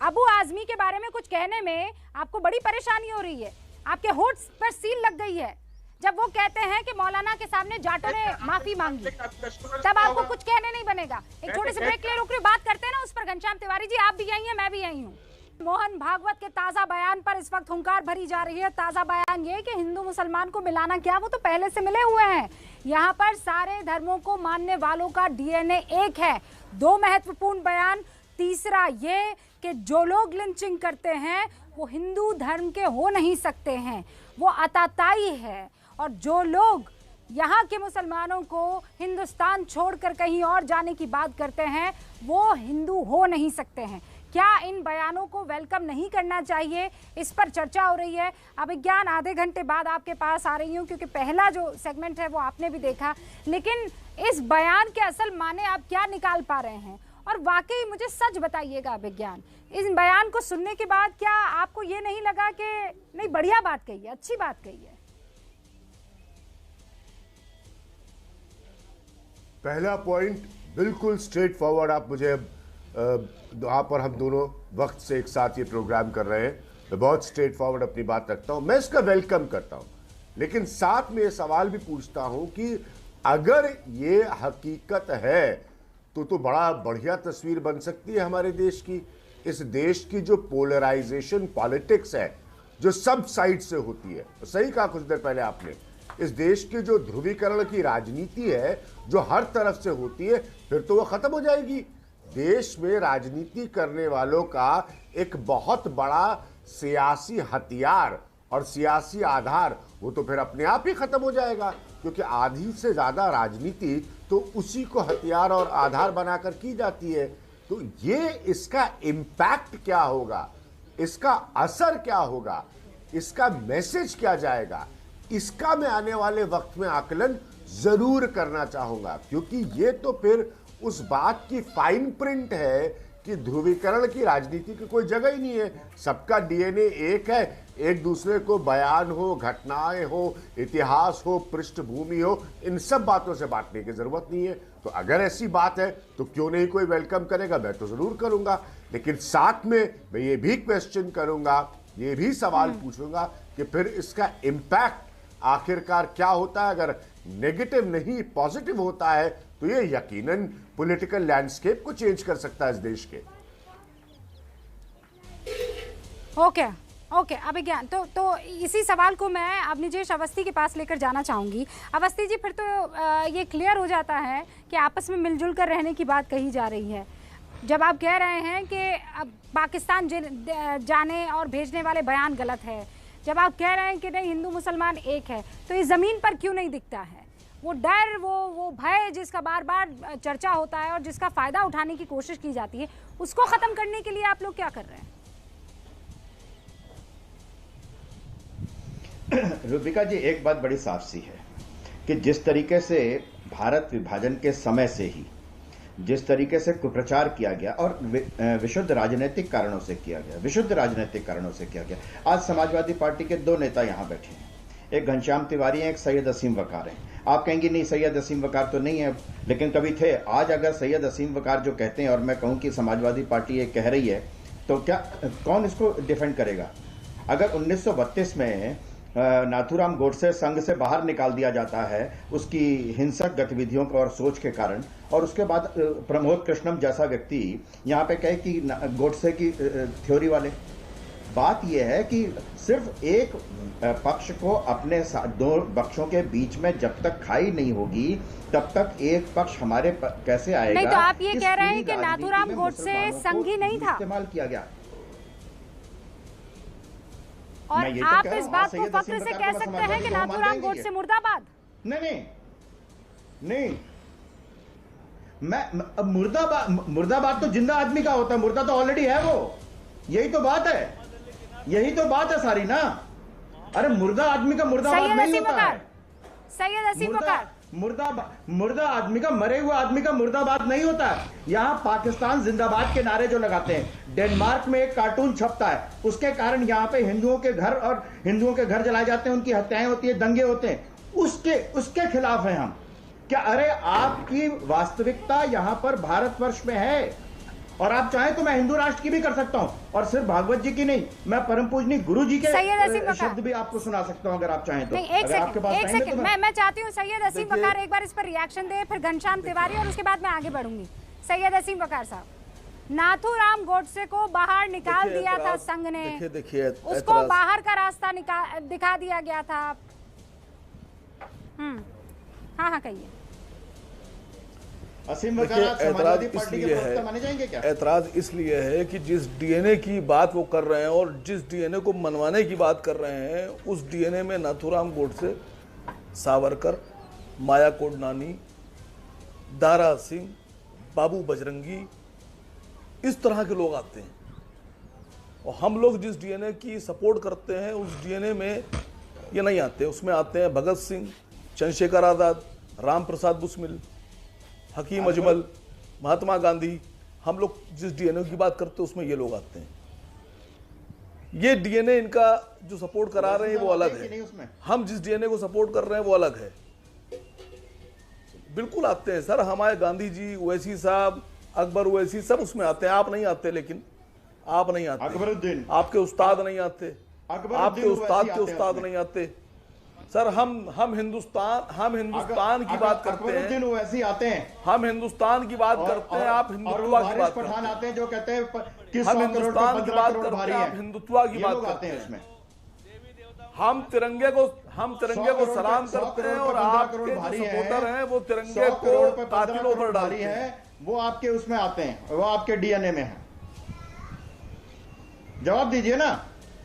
अबू आजमी के बारे में कुछ कहने में आपको बड़ी परेशानी हो रही है, आपके होठ पर सील लग गई है जब वो कहते हैं कि मौलाना के सामने जाटों ने माफी मांगी, तब आपको कुछ कहने नहीं बनेगा। एक छोटे से ब्रेक के लिए रुक रही, बात करते हैं ना उस पर। घनश्याम तिवारी जी, आप भी यही हैं, मैं भी यही हूँ। मोहन भागवत के ताजा बयान पर इस वक्त हुंकार भरी जा रही है। ताजा बयान ये कि हिंदू मुसलमान को मिलाना क्या, वो तो पहले से मिले हुए हैं। यहाँ पर सारे धर्मों को मानने वालों का डीएनए एक है। दो महत्वपूर्ण बयान। तीसरा ये कि जो लोग लिंचिंग करते हैं वो हिंदू धर्म के हो नहीं सकते हैं, वो अताताई है। और जो लोग यहाँ के मुसलमानों को हिंदुस्तान छोड़कर कहीं और जाने की बात करते हैं वो हिंदू हो नहीं सकते हैं। क्या इन बयानों को वेलकम नहीं करना चाहिए, इस पर चर्चा हो रही है। अभिज्ञान आधे घंटे बाद आपके पास आ रही हूँ क्योंकि पहला जो सेगमेंट है वो आपने भी देखा, लेकिन इस बयान के असल माने आप क्या निकाल पा रहे हैं। और वाकई मुझे सच बताइएगा अभिज्ञान, इस बयान को सुनने के बाद क्या आपको ये नहीं लगा कि नहीं बढ़िया बात कही है, अच्छी बात कही है? पहला पॉइंट बिल्कुल स्ट्रेट फॉरवर्ड। आप मुझे आप और हम दोनों वक्त से एक साथ ये प्रोग्राम कर रहे हैं, मैं बहुत स्ट्रेट फॉरवर्ड अपनी बात रखता हूं, मैं इसका वेलकम करता हूं। लेकिन साथ में ये सवाल भी पूछता हूं कि अगर ये हकीकत है तो बड़ा बढ़िया तस्वीर बन सकती है हमारे देश की। इस देश की जो पोलराइजेशन पॉलिटिक्स है, जो सब साइड से होती है, सही कहा कुछ देर पहले आपने, इस देश की जो ध्रुवीकरण की राजनीति है जो हर तरफ से होती है, फिर तो वो खत्म हो जाएगी। देश में राजनीति करने वालों का एक बहुत बड़ा सियासी हथियार और सियासी आधार वो तो फिर अपने आप ही खत्म हो जाएगा, क्योंकि आधी से ज्यादा राजनीति तो उसी को हथियार और आधार बनाकर की जाती है। तो ये इसका इम्पैक्ट क्या होगा, इसका असर क्या होगा, इसका मैसेज क्या जाएगा, इसका मैं आने वाले वक्त में आकलन जरूर करना चाहूंगा। क्योंकि ये तो फिर उस बात की फाइन प्रिंट है कि ध्रुवीकरण की राजनीति की कोई जगह ही नहीं है। सबका डीएनए एक है, एक दूसरे को बयान हो, घटनाएं हो, इतिहास हो, पृष्ठभूमि हो, इन सब बातों से बांटने की जरूरत नहीं है। तो अगर ऐसी बात है तो क्यों नहीं कोई वेलकम करेगा, मैं तो जरूर करूंगा। लेकिन साथ में मैं ये भी क्वेश्चन करूंगा, ये भी सवाल पूछूंगा कि फिर इसका इम्पैक्ट आखिरकार क्या होता है। अगर नेगेटिव नहीं पॉजिटिव होता है तो ये यकीनन पॉलिटिकल लैंडस्केप को चेंज कर सकता है इस देश के। ओके अभिज्ञान, तो इसी सवाल को मैं अब निजेश अवस्थी के पास लेकर जाना चाहूंगी। अवस्थी जी, फिर तो ये क्लियर हो जाता है कि आपस में मिलजुल कर रहने की बात कही जा रही है। जब आप कह रहे हैं कि अब पाकिस्तान जाने और भेजने वाले बयान गलत है, जब आप कह रहे हैं कि नहीं हिंदू मुसलमान एक है, तो इस ज़मीन पर क्यों नहीं दिखता है वो डर, वो भय जिसका बार बार चर्चा होता है और जिसका फ़ायदा उठाने की कोशिश की जाती है, उसको ख़त्म करने के लिए आप लोग क्या कर रहे हैं? रुबिका जी, एक बात बड़ी साफ सी है कि जिस तरीके से भारत विभाजन के समय से ही जिस तरीके से कुप्रचार किया गया और विशुद्ध राजनीतिक कारणों से किया गया, आज समाजवादी पार्टी के 2 नेता यहां बैठे हैं। एक घनश्याम तिवारी हैं, एक सैयद असीम वकार हैं। आप कहेंगे नहीं सैयद असीम वकार तो नहीं है, लेकिन कभी थे। आज अगर सैयद असीम वकार जो कहते हैं और मैं कहूं कि समाजवादी पार्टी ये कह रही है, तो क्या कौन इसको डिफेंड करेगा? अगर 1932 में नाथूराम गोडसे संघ से बाहर निकाल दिया जाता है उसकी हिंसक गतिविधियों और सोच के कारण, और उसके बाद प्रमोद कृष्णम जैसा व्यक्ति यहाँ पे कहे कि गोडसे की थ्योरी वाले, बात यह है कि सिर्फ एक पक्ष को अपने दो पक्षों के बीच में जब तक खाई नहीं होगी तब तक एक पक्ष हमारे कैसे आएगा? नहीं तो आप ये कह रहे हैं कि नाथूराम गोडसे संघी नहीं था, इस्तेमाल किया गया। और आप इस बात को फख्र से कह सकते हैं कि नाथूराम गोडसे मुर्दाबाद? नहीं, मैं मुर्दाबाद तो जिंदा आदमी का होता है, मुर्दा तो ऑलरेडी है वो। यही तो बात है सारी ना। अरे मुर्दा आदमी का मुर्दाबाद नहीं होता है। सैयद असीम वकार, मुर्दा आदमी का, मरे हुए आदमी का मुर्दाबाद नहीं होता है। यहाँ पाकिस्तान जिंदाबाद के नारे जो लगाते हैं, डेनमार्क में एक कार्टून छपता है, उसके कारण यहाँ पे हिंदुओं के घर जलाए जाते हैं, उनकी हत्याएं होती है, दंगे होते हैं, उसके खिलाफ हैं हम। क्या अरे आपकी वास्तविकता यहाँ पर भारतवर्ष में है, और आप चाहें तो मैं हिंदू राष्ट्र की भी कर सकता हूं, और सिर्फ भागवत जी की नहीं, मैं परम पूजनीय गुरु जी के शब्द भी आपको सुना सकता हूं अगर आप चाहें तो। एक सेकंड, मैं चाहती हूं सैयद असीम वकार एक बार इस पर रिएक्शन दे, फिर घनश्याम तिवारी, और उसके बाद मैं आगे बढ़ूंगी। सैयद असीम वकार साहब, नाथूराम गोडसे को बाहर निकाल दिया था संघ ने, देखिए उसको बाहर का रास्ता दिखा दिया गया था। हाँ कहिए। ऐतराज इसलिए है कि जिस डीएनए की बात वो कर रहे हैं और जिस डीएनए को मनवाने की बात कर रहे हैं, उस डीएनए में नाथूराम गोडसे, सावरकर, माया कोडनानी, दारा सिंह, बाबू बजरंगी, इस तरह के लोग आते हैं। और हम लोग जिस डीएनए की सपोर्ट करते हैं उस डीएनए में ये नहीं आते। उसमें आते हैं भगत सिंह, चंद्रशेखर आजाद, राम प्रसाद बिस्मिल, हकीम अजमल, महात्मा गांधी। हम लोग जिस डीएनए की बात करते हैं उसमें ये लोग आते हैं। ये डीएनए इनका जो सपोर्ट करा रहे हैं वो अलग है, हम जिस डीएनए को सपोर्ट कर रहे हैं वो अलग है। बिल्कुल आते हैं सर, हमारे गांधी जी, ओवैसी साहब, अकबर ओवैसी सब उसमें आते हैं। आप नहीं आते, लेकिन आप नहीं आते, अकबरुद्दीन, आपके उस्ताद नहीं आते, आपके उस्ताद के उस्ताद नहीं आते सर। हम हिंदुस्तान की बात करते हैं, वैसे आते हैं। हम हिंदुस्तान की बात करते हैं, आप हिंदुत्व की बात करते हैं। आते हैं जो कहते हैं हम हिंदुस्तान की बात करते हैं, आप हिंदुत्व की बात करते हैं। इसमें हम तिरंगे को सलाम करते हैं, और आपके जो सपोर्टर हैं वो तिरंगे को कातिलों पर डालते हैं। वो आपके उसमें आते हैं, वो आपके डीएनए में है। जवाब दीजिए ना।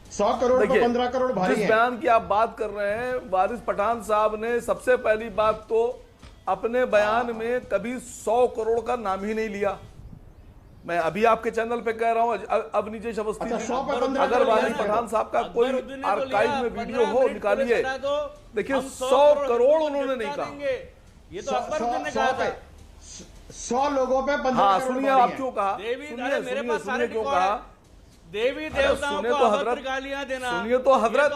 100 करोड़ को 15 करोड़ भारी है। जिस बयान की आप बात कर रहे हैं, वारिस पठान साहब ने सबसे पहली बात तो अपने बयान में कभी 100 करोड़ का नाम ही नहीं लिया। मैं अभी आपके चैनल पे कह रहा हूं, अब नीचे अवस्थी, अगर वारिस पठान साहब का कोई आर्काइव में वीडियो हो निकालिए। देखिए 100 करोड़ उन्होंने नहीं कहा, ये तो अकबरुद्दीन ने कहा था। 100 लोगों पे 15 करोड़। सुनिए आप क्यों कहा, सुनिए क्यों कहा। देवी देवताओं को अभद्र गालियां देना, सुनिए तो हजरत,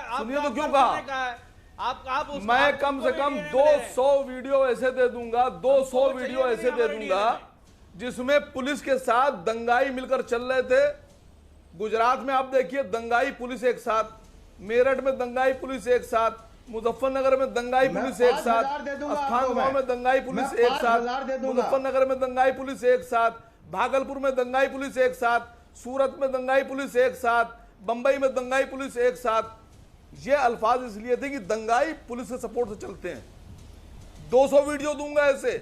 सुनिए तो क्यों कहा। मैं कम से कम 200 वीडियो ऐसे दे दूंगा, 200 वीडियो ऐसे दे दूंगा जिसमें पुलिस के साथ दंगाई मिलकर चल रहे थे। गुजरात में आप देखिए दंगाई पुलिस एक साथ, मेरठ में दंगाई पुलिस एक साथ, मुजफ्फरनगर में दंगाई पुलिस एक साथ, अस्थान गांव में दंगाई पुलिस एक साथ, मुजफ्फरनगर में दंगाई पुलिस एक साथ, भागलपुर में दंगाई पुलिस एक साथ, सूरत में दंगाई पुलिस एक साथ, बंबई में दंगाई पुलिस एक साथ। ये अल्फाज इसलिए थे कि दंगाई पुलिस के सपोर्ट से चलते हैं। 200 वीडियो दूंगा ऐसे।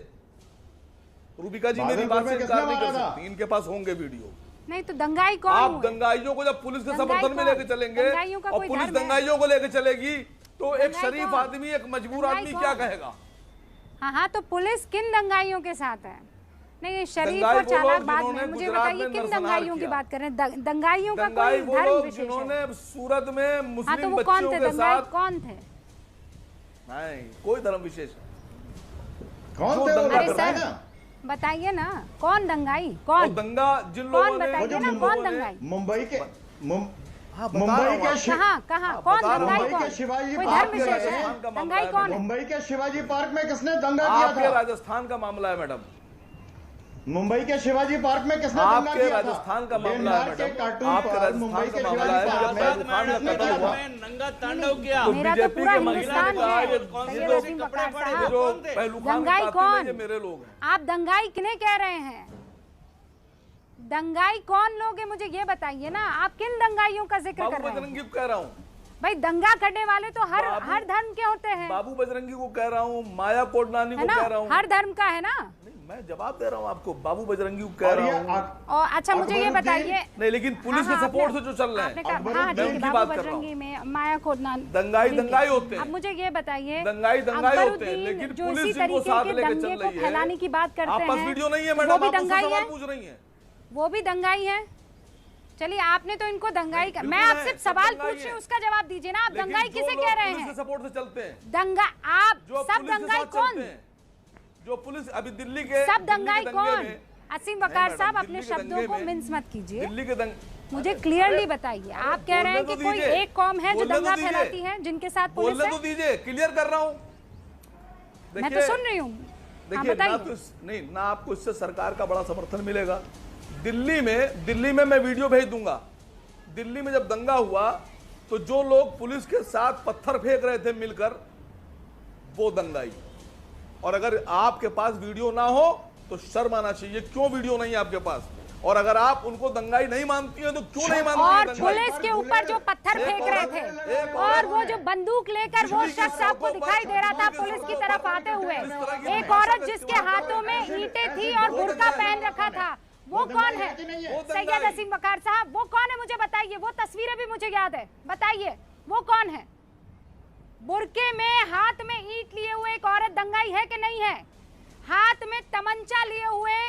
रूबिका जी मेरी बात से इनकार नहीं कर सकती, इनके पास होंगे वीडियो। नहीं तो दंगाई कौन? आप दंगाइयों को जब पुलिस के समर्थन में लेके चलेंगे और पुलिस दंगाइयों को लेके चलेगी तो एक शरीफ आदमी, एक मजबूर आदमी क्या कहेगा? हाँ, तो पुलिस किन दंगाइयों के साथ है? नहीं, शरीफ और चालाक बाद में मुझे बताइए किन दंगाइयों की बात कर रहे हैं? दंगाइयों का कोई धर्म विशेष है? जिन्होंने सूरत में मुस्लिम तो बच्चों के साथ, कौन थे? नहीं, कोई धर्म विशेष कौन थे? अरे सर बताइए ना, कौन दंगाई? कौन दंगा जिन लोगों ने, बताइए ना, कौन दंगाई? मुंबई के मुंबई के कहाँ कौन दंगाई मुंबई कौन? के शिवाजी कोई पार्क धर्म विशेष है? राजस्थान का मामला दंगाई है कौन है? मुंबई के शिवाजी पार्क में किसने दंगा किया आपके था? राजस्थान का मामला है मैडम। मुंबई के शिवाजी पार्क में किसने दंगा आपके किया था? राजस्थान का मामला है के मैडम। कार्टून आपके पर राजस्थान मुंबई के का मामला है। शिवाजी जब पार्क में तूफान का कत्ल हुआ नंगा तांडव किया तो मेरा तो बीजेपी पूरा के मंत्री ने हिंदुस्तान कहा है। ये सैयद असीम वकार साहब, जो पहलू खान दंगाई कातिल कौन? हैं, ये मेरे लोग हैं। आप दंगाई किन्हें कह रहे हैं? दंगाई कौन लोग हैं मुझे ये बताइए ना। आप किन दंगाइयों का जिक्र कर बाबू रहे हैं? बजरंगी को कह रहा हूँ। भाई दंगा करने वाले तो हर धर्म के होते हैं, बाबू बजरंगी को कह रहा हूँ, माया कोडनानी है को ना? कह रहा हूँ। हर धर्म का है ना। मैं जवाब दे रहा हूँ आपको, बाबू बजरंगी को कह रहा हूँ। और अच्छा मुझे ये बताइए, नहीं लेकिन पुलिस के सपोर्ट से जो चल रहे हैं, हाँ ठीक है, बाबू बजरंगी में माया कोडनानी दंगाई होते हैं। अब मुझे ये बताइए, दंगाई होते हैं, अकबरुद्दीन लेकिन जो पुलिस इसी जिनको तरीके साथ के लेके दंगे चल को रही है। फैलाने की बात करते आपस हैं, वीडियो नहीं है वो मैडम, भी आप उससे दंगाई सवाल है, पूछ रही हैं। वो भी दंगाई है। चलिए आपने तो इनको दंगाई कर, मैं बिल्कुल आपसे है, सब सवाल दंगाई पूछ रही है। हूँ, उसका जवाब दीजिए ना। आप लेकिन दंगाई जो किसे लोग कह रहे पुलिस हैं? के सपोर्ट से चलते हैं, दंगा आप जो सब पुलिस के दंगाई साथ कौन? चलते हैं, जो पुलिस अभी दिल्ली के सब दंगाई दंगे कौन? में- असीम वकार नहीं साहब मैडम, अपने दिल्ली के शब्दों दंगे को में- मिन्स मत कीजिए, दिल्ली के मुझे क्लियरली बताइए। आप कह रहे हैं कि कोई एक कौम है जो बोलने तो दंगा दीजिए। फैलाती है, जिनके साथ पुलिस बोलने है। तो दीजिए, क्लियर कर रहा हूँ। मैं तो सुन रही हूँ, देखिए ना तो नहीं ना आपको इससे सरकार का बड़ा समर्थन मिलेगा। दिल्ली में मैं वीडियो भेज दूंगा। दिल्ली में जब दंगा हुआ तो जो लोग पुलिस के साथ पत्थर फेंक रहे थे मिलकर, वो दंगाई। और अगर आपके पास वीडियो ना हो तो शर्म आना चाहिए, क्यों वीडियो नहीं है आपके पास? और अगर आप उनको दंगाई नहीं मानती हैं तो क्यों नहीं मानती हैं और दंगाई? पुलिस के ऊपर जो पत्थर फेंक रहे थे और वो जो बंदूक लेकर वो शख्स आपको दिखाई दे रहा था पुलिस की तरफ आते हुए, एक औरत जिसके हाथों में ईंटें थी और बुर्का पहन रखा था, वो कौन है? सैयद असीम वकार साहब, वो कौन है मुझे बताइए। वो तस्वीरें भी मुझे याद है, बताइए वो कौन है? बुर्के में हाथ में ईंट लिए हुए एक औरत दंगाई है कि नहीं है? हाथ में तमंचा लिए हुए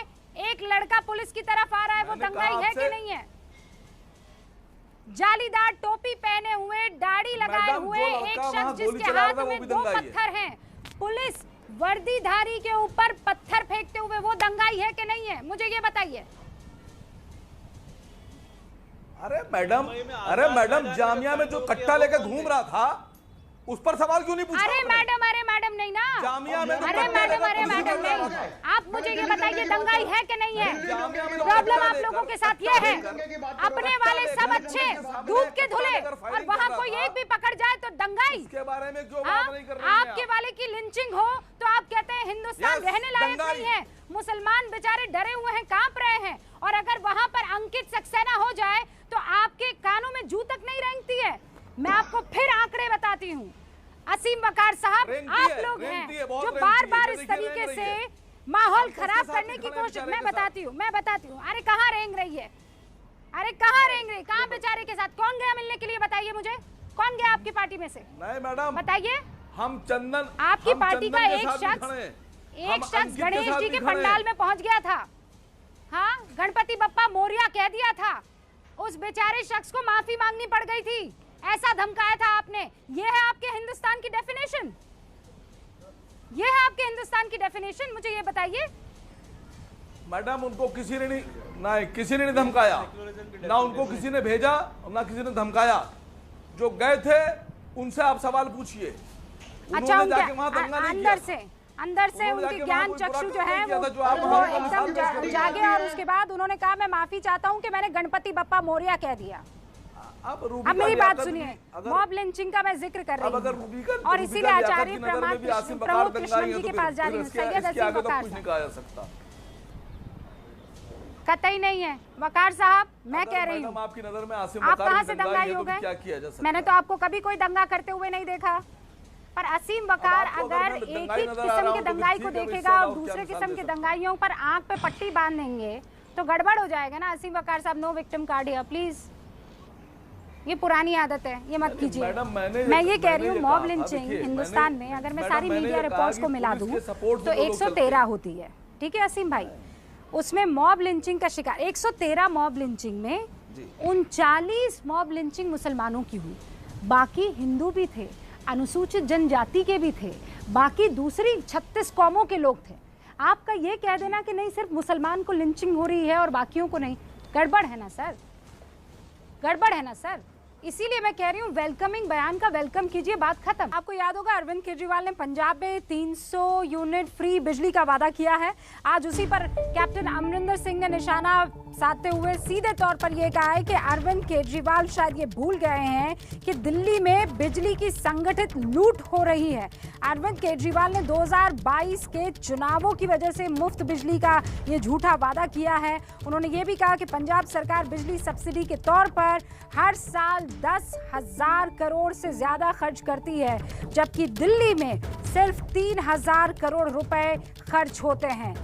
एक लड़का पुलिस की तरफ आ रहा है, वो दंगाई है कि नहीं है? जालीदार टोपी पहने हुए, दाढ़ी लगाए हुए एक शख्स जिसके हाथ में 2 पत्थर हैं, पुलिस वर्दीधारी के ऊपर पत्थर फेंकते हुए, वो दंगाई है कि नहीं है? मुझे ये बताइए। अरे मैडम जामिया में जो कट्टा लेकर घूम रहा था उस पर सवाल क्यों नहीं पूछा? अरे मैडम नहीं ना, जामिया में अरे मैडम नहीं। आप मुझे ये बताइए दंगाई है कि नहीं है? प्रॉब्लम आप लोगों के साथ ये है, अपने वाले सब अच्छे दूध के धुले और वहाँ कोई एक भी पकड़ जाए तो दंगाई। इसके बारे में क्यों बात नहीं कर रहे हैं? आपके वाले की लिंचिंग हो तो आप कहते हैं हिंदुस्तान रहने लायक नहीं है, मुसलमान बेचारे डरे हुए हैं, कांप रहे हैं। और अगर वहाँ पर अंकित सक्सेना हो जाए तो आपके कानों में जू तक नहीं रेंगती है। मैं आपको फिर आंकड़े बताती हूँ। असीम वकार साहब, आप लोग हैं जो बार बार इस तरीके से माहौल खराब करने की कोशिश। मैं बताती हूँ। अरे कहाँ रेंग रही है? अरे कहाँ रेंग रही? कहाँ बेचारे के साथ? कौन गया मिलने के लिए? बताइए मुझे, कौन गया आपकी पार्टी में से? नहीं मैडम, बताइए। हम चंदन, आपकी पार्टी का एक शख्स गणेश जी के पंडाल में पहुंच गया था। हाँ, गणपति बप्पा मोरिया कह दिया था, उस बेचारे शख्स को माफी मांगनी पड़ गई थी, ऐसा धमकाया था आपने। ये है आपके हिंदुस्तान की डेफिनेशन? ये है आपके हिंदुस्तान की डेफिनेशन? मुझे ये बताइए। मैडम उनको किसी ने नहीं धमकाया, ना उनको किसी ने भेजा ना किसी ने धमकाया। जो गए थे उनसे आप सवाल पूछिए। अच्छा, अंदर से उन्होंने उनके ज्ञान चक्षु जो है वो एकदम जागे और उसके बाद उन्होंने कहा मैं माफी चाहता हूं कि मैंने गणपति बप्पा मोरिया कह दिया। अब मेरी बात सुनिए, मॉब लिंचिंग का मैं जिक्र कर रही हूँ और इसीलिए आचार्य प्रमोद कृष्णन जी के पास जा रही हूँ। सैयद असीम वकार साहब, कतई नहीं है वकार साहब, मैं कह रही हूँ। आपकी नजर में आप कहाँ से दंगाई हो गए? मैंने तो आपको कभी कोई दंगा करते हुए नहीं देखा। पर असीम वकार अगर एक ही किस्म के दंगाई को देखेगा और दूसरे किस्म के दंगाइयों पर आंख पे पट्टी बांध देंगे तो गड़बड़ हो जाएगा ना। असीम वकार साहब, no victim card here please. ये पुरानी आदत है, ये मत कीजिए। मैं ये कह रही हूँ मॉब लिंचिंग हिंदुस्तान में अगर मैं सारी मीडिया रिपोर्ट्स को मिला दूं तो 113 होती है। ठीक है असीम भाई, उसमें मॉब लिंचिंग का शिकार 113 मॉब लिंचिंग में 39 मॉब लिंचिंग मुसलमानों की हुई, बाकी हिंदू भी थे, अनुसूचित जनजाति के भी थे, बाकी दूसरी 36 कौमों के लोग थे। आपका ये कह देना कि नहीं सिर्फ मुसलमान को लिंचिंग हो रही है और बाकियों को नहीं, गड़बड़ है ना सर, गड़बड़ है ना सर। इसीलिए मैं कह रही हूँ वेलकमिंग बयान का वेलकम कीजिए, बात खत्म। आपको याद होगा अरविंद केजरीवाल ने पंजाब में 300 यूनिट फ्री बिजली का वादा किया है। आज उसी पर कैप्टन अमरिंदर सिंह ने निशाना साधते हुए सीधे तौर पर यह कहा है कि अरविंद केजरीवाल शायद ये भूल गए हैं कि दिल्ली में बिजली की संगठित लूट हो रही है। अरविंद केजरीवाल ने 2022 के चुनावों की वजह से मुफ्त बिजली का ये झूठा वादा किया है। उन्होंने ये भी कहा कि पंजाब सरकार बिजली सब्सिडी के तौर पर हर साल 10,000 करोड़ से ज्यादा खर्च करती है, जबकि दिल्ली में सिर्फ 3,000 करोड़ रुपए खर्च होते हैं।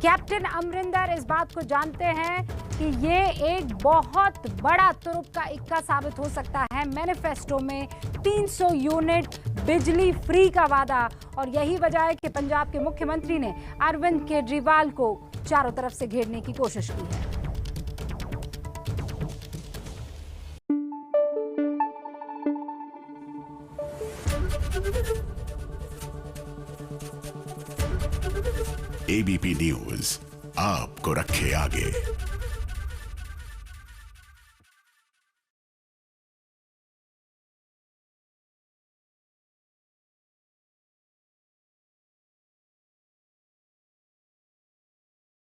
कैप्टन अमरिंदर इस बात को जानते हैं कि ये एक बहुत बड़ा तुरुप का इक्का साबित हो सकता है। मैनिफेस्टो में 300 यूनिट बिजली फ्री का वादा, और यही वजह है कि पंजाब के मुख्यमंत्री ने अरविंद केजरीवाल को चारों तरफ से घेरने की कोशिश की है। एबीपी न्यूज आपको रखे आगे।